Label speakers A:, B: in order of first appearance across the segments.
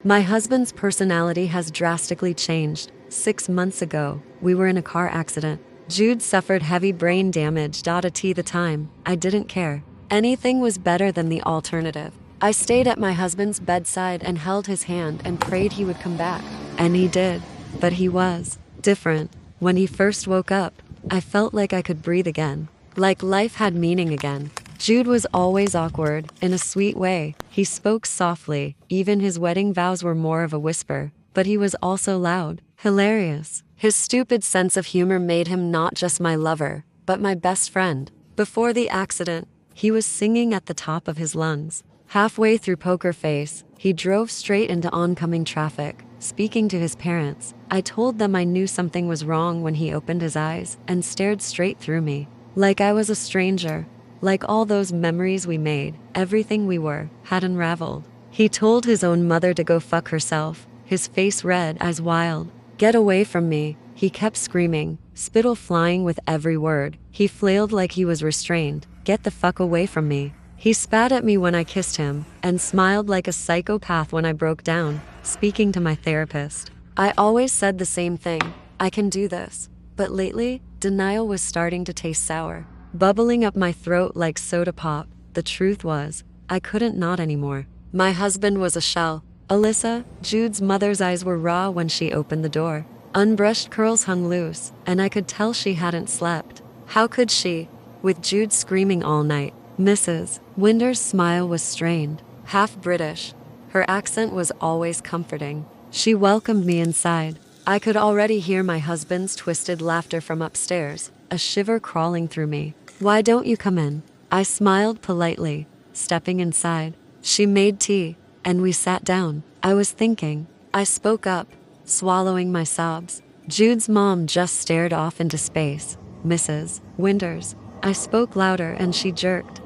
A: My husband's personality has drastically changed. 6 months ago, we were in a car accident. Jude suffered heavy brain damage. At the time, I didn't care. Anything was better than the alternative. I stayed at my husband's bedside and held his hand and prayed he would come back. And he did. But he was different. When he first woke up, I felt like I could breathe again. Like life had meaning again. Jude was always awkward, in a sweet way. He spoke softly, even his wedding vows were more of a whisper. But he was also loud, hilarious. His stupid sense of humor made him not just my lover, but my best friend. Before the accident, he was singing at the top of his lungs. Halfway through Poker Face, he drove straight into oncoming traffic. Speaking to his parents, I told them I knew something was wrong when he opened his eyes and stared straight through me. Like I was a stranger. Like all those memories we made, everything we were, had unraveled. He told his own mother to go fuck herself, his face red, eyes wild. Get away from me, he kept screaming, spittle flying with every word. He flailed like he was restrained. Get the fuck away from me. He spat at me when I kissed him, and smiled like a psychopath when I broke down. Speaking to my therapist, I always said the same thing, I can do this. But lately, denial was starting to taste sour. Bubbling up my throat like soda pop. The truth was, I couldn't not anymore. My husband was a shell. Alyssa, Jude's mother's eyes were raw when she opened the door. Unbrushed curls hung loose, and I could tell she hadn't slept. How could she? With Jude screaming all night. Mrs. Winter's smile was strained, half British. Her accent was always comforting. She welcomed me inside. I could already hear my husband's twisted laughter from upstairs, a shiver crawling through me. Why don't you come in? I smiled politely, stepping inside. She made tea, and we sat down. I was thinking. I spoke up, swallowing my sobs. Jude's mom just stared off into space. Mrs. Winters. I spoke louder and she jerked.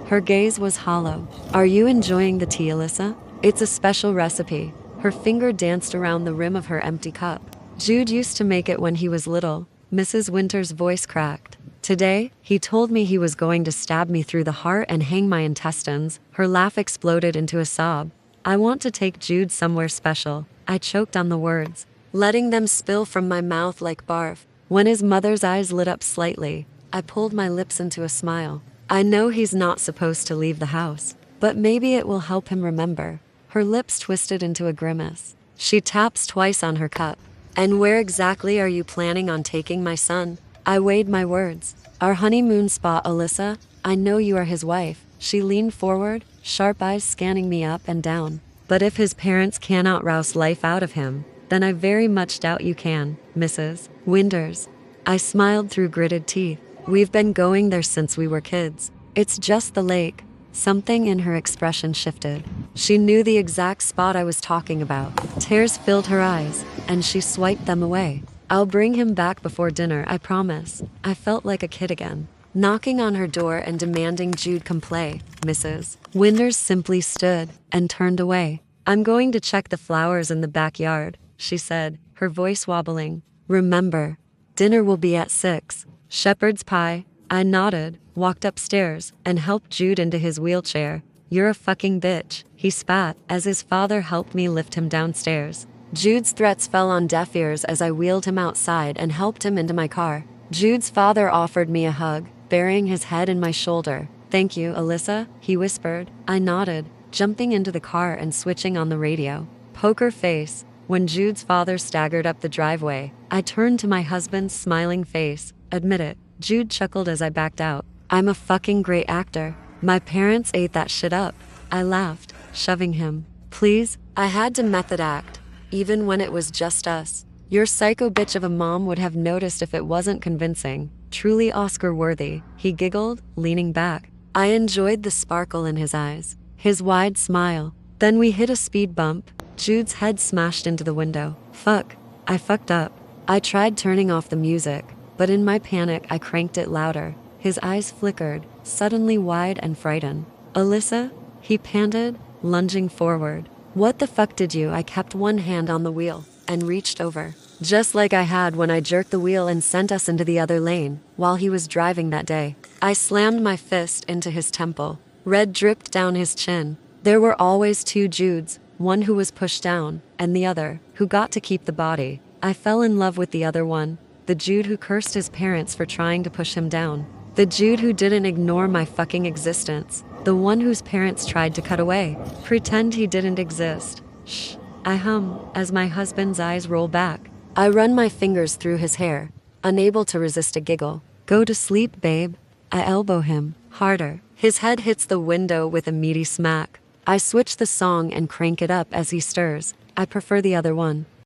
A: Her gaze was hollow. Are you enjoying the tea, Alyssa? It's a special recipe. Her finger danced around the rim of her empty cup. Jude used to make it when he was little. Mrs. Winter's voice cracked. Today, he told me he was going to stab me through the heart and hang my intestines. Her laugh exploded into a sob. I want to take Jude somewhere special. I choked on the words, letting them spill from my mouth like barf. When his mother's eyes lit up slightly, I pulled my lips into a smile. I know he's not supposed to leave the house, but maybe it will help him remember. Her lips twisted into a grimace. She taps twice on her cup. And where exactly are you planning on taking my son? I weighed my words. Our honeymoon spot, Alyssa. I know you are his wife. She leaned forward, sharp eyes scanning me up and down. But if his parents cannot rouse life out of him, then I very much doubt you can, Mrs. Winters. I smiled through gritted teeth. We've been going there since we were kids. It's just the lake. Something in her expression shifted. She knew the exact spot I was talking about. Tears filled her eyes, and she swiped them away. I'll bring him back before dinner, I promise. I felt like a kid again, knocking on her door and demanding Jude come play. Mrs. Winters simply stood and turned away. I'm going to check the flowers in the backyard, she said, her voice wobbling. Remember, dinner will be at 6. Shepherd's pie. I nodded, walked upstairs, and helped Jude into his wheelchair. You're a fucking bitch, he spat, as his father helped me lift him downstairs. Jude's threats fell on deaf ears as I wheeled him outside and helped him into my car. Jude's father offered me a hug, burying his head in my shoulder. Thank you, Alyssa, he whispered. I nodded, jumping into the car and switching on the radio. Poker face. When Jude's father staggered up the driveway, I turned to my husband's smiling face. Admit it. Jude chuckled as I backed out. I'm a fucking great actor. My parents ate that shit up. I laughed, shoving him. Please, I had to method act, even when it was just us. Your psycho bitch of a mom would have noticed if it wasn't convincing. Truly Oscar-worthy, he giggled, leaning back. I enjoyed the sparkle in his eyes, his wide smile. Then we hit a speed bump. Jude's head smashed into the window. Fuck. I fucked up. I tried turning off the music, but in my panic I cranked it louder. His eyes flickered, suddenly wide and frightened. Alyssa? He panted, lunging forward. What the fuck did you? I kept one hand on the wheel and reached over. Just like I had when I jerked the wheel and sent us into the other lane while he was driving that day. I slammed my fist into his temple. Red dripped down his chin. There were always two Judes, one who was pushed down, and the other, who got to keep the body. I fell in love with the other one, the Jude who cursed his parents for trying to push him down. The Jude who didn't ignore my fucking existence. The one whose parents tried to cut away. Pretend he didn't exist. Shh. I hum, as my husband's eyes roll back. I run my fingers through his hair, unable to resist a giggle. Go to sleep, babe. I elbow him, harder. His head hits the window with a meaty smack. I switch the song and crank it up as he stirs. I prefer the other one.